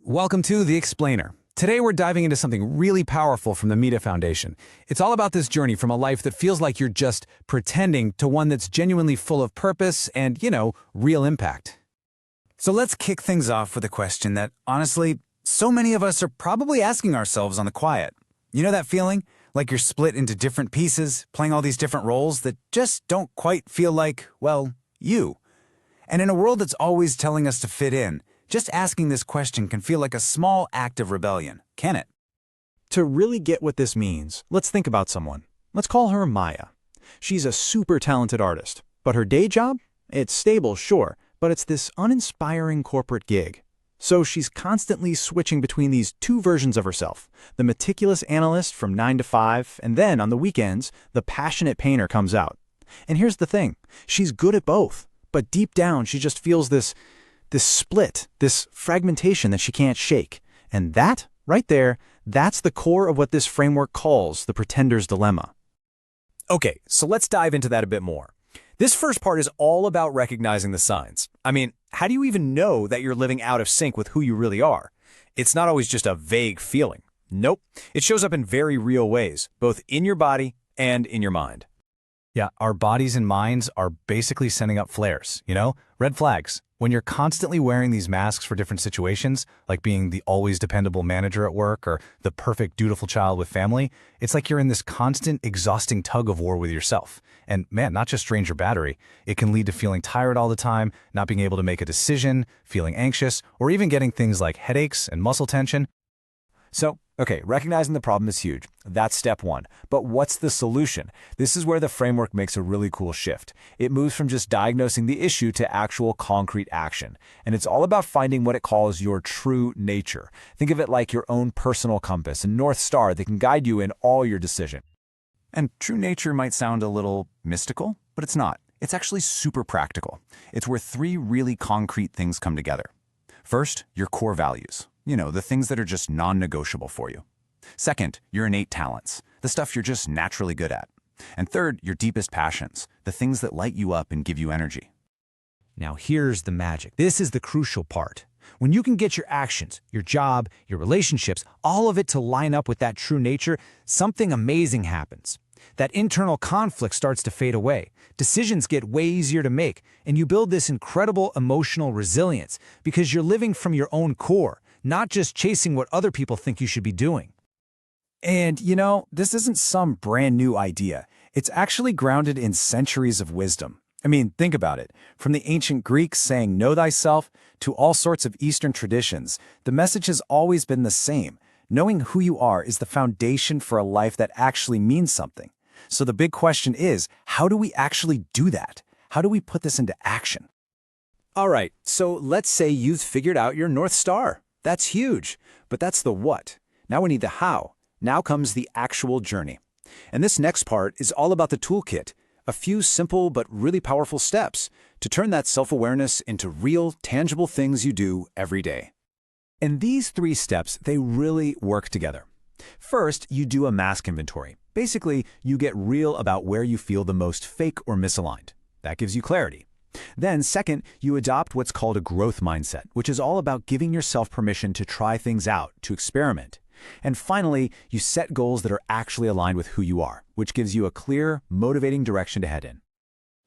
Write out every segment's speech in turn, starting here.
Welcome to The Explainer. Today we're diving into something really powerful from the MEDA Foundation. It's all about this journey from a life that feels like you're just pretending to one that's genuinely full of purpose and, real impact. So let's kick things off with a question that, honestly, so many of us are probably asking ourselves on the quiet. You know that feeling? Like you're split into different pieces, playing all these different roles that just don't quite feel like, well, you. And in a world that's always telling us to fit in, just asking this question can feel like a small act of rebellion, can it? To really get what this means, let's think about someone. Let's call her Maya. She's a super talented artist, but her day job? It's stable, sure, but it's this uninspiring corporate gig. So she's constantly switching between these two versions of herself, the meticulous analyst from 9 to 5, and then on the weekends, the passionate painter comes out. And here's the thing, she's good at both, but deep down she just feels this split, this fragmentation that she can't shake. And that, right there, that's the core of what this framework calls the pretender's dilemma. Okay, so let's dive into that a bit more. This first part is all about recognizing the signs. I mean, how do you even know that you're living out of sync with who you really are? It's not always just a vague feeling. Nope, it shows up in very real ways, both in your body and in your mind. Yeah, our bodies and minds are basically sending up flares, red flags. When you're constantly wearing these masks for different situations, like being the always dependable manager at work or the perfect dutiful child with family, it's like you're in this constant, exhausting tug of war with yourself. And man, not just drains your battery, it can lead to feeling tired all the time, not being able to make a decision, feeling anxious, or even getting things like headaches and muscle tension. So, okay, recognizing the problem is huge. That's step one. But what's the solution? This is where the framework makes a really cool shift. It moves from just diagnosing the issue to actual concrete action. And it's all about finding what it calls your true nature. Think of it like your own personal compass and North Star that can guide you in all your decisions. And true nature might sound a little mystical, but it's not. It's actually super practical. It's where three really concrete things come together. First, your core values. The things that are just non-negotiable for you. Second, your innate talents, the stuff you're just naturally good at. And third, your deepest passions, the things that light you up and give you energy. Now here's the magic. This is the crucial part. When you can get your actions, your job, your relationships, all of it to line up with that true nature, something amazing happens. That internal conflict starts to fade away. Decisions get way easier to make, and you build this incredible emotional resilience because you're living from your own core, not just chasing what other people think you should be doing. And, this isn't some brand new idea. It's actually grounded in centuries of wisdom. I mean, think about it. From the ancient Greeks saying, "Know thyself," to all sorts of Eastern traditions, the message has always been the same. Knowing who you are is the foundation for a life that actually means something. So the big question is, how do we actually do that? How do we put this into action? All right, so let's say you've figured out your North Star. That's huge, but that's the what. Now we need the how. Now comes the actual journey. And this next part is all about the toolkit, a few simple but really powerful steps to turn that self-awareness into real, tangible things you do every day. And these three steps, they really work together. First, you do a mask inventory. Basically, you get real about where you feel the most fake or misaligned. That gives you clarity. Then second, you adopt what's called a growth mindset, which is all about giving yourself permission to try things out, to experiment. And finally, you set goals that are actually aligned with who you are, which gives you a clear, motivating direction to head in.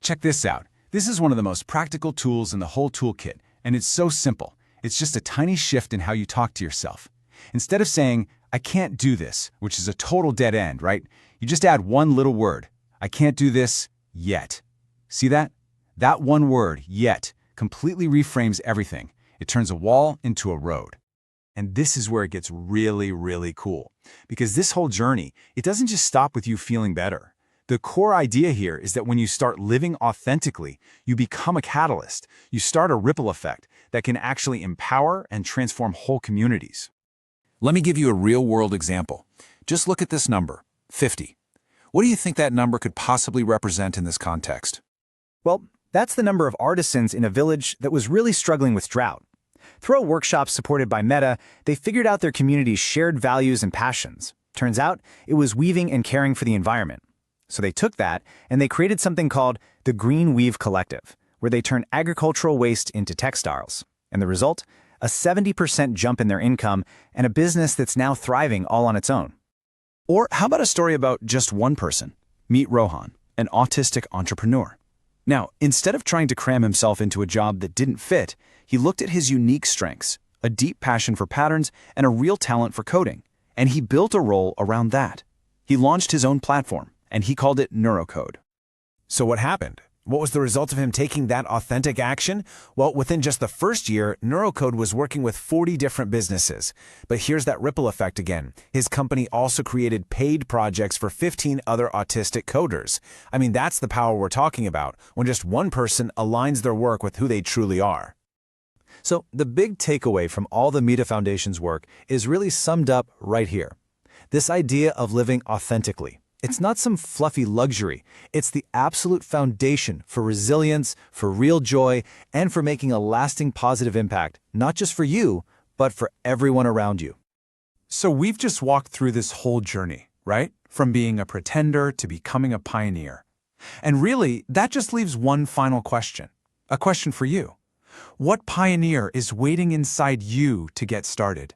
Check this out. This is one of the most practical tools in the whole toolkit, and it's so simple. It's just a tiny shift in how you talk to yourself. Instead of saying, "I can't do this," which is a total dead end, right? You just add one little word. "I can't do this yet." See that? That one word, yet, completely reframes everything. It turns a wall into a road. And this is where it gets really, really cool. Because this whole journey, it doesn't just stop with you feeling better. The core idea here is that when you start living authentically, you become a catalyst. You start a ripple effect that can actually empower and transform whole communities. Let me give you a real-world example. Just look at this number, 50. What do you think that number could possibly represent in this context? Well, that's the number of artisans in a village that was really struggling with drought. Through a workshop supported by MEDA, they figured out their community's shared values and passions. Turns out, it was weaving and caring for the environment. So they took that, and they created something called the Green Weave Collective, where they turn agricultural waste into textiles. And the result? a 70% jump in their income, and a business that's now thriving all on its own. Or how about a story about just one person? Meet Rohan, an autistic entrepreneur. Now, instead of trying to cram himself into a job that didn't fit, he looked at his unique strengths, a deep passion for patterns, and a real talent for coding, and he built a role around that. He launched his own platform, and he called it Neurocode. So what happened? What was the result of him taking that authentic action? Well, within just the first year, Neurocode was working with 40 different businesses. But here's that ripple effect again. His company also created paid projects for 15 other autistic coders. I mean, that's the power we're talking about, when just one person aligns their work with who they truly are. So the big takeaway from all the MEDA Foundation's work is really summed up right here. This idea of living authentically. It's not some fluffy luxury. It's the absolute foundation for resilience, for real joy, and for making a lasting positive impact, not just for you, but for everyone around you. So we've just walked through this whole journey, right? From being a pretender to becoming a pioneer. And really, that just leaves one final question. A question for you. What pioneer is waiting inside you to get started?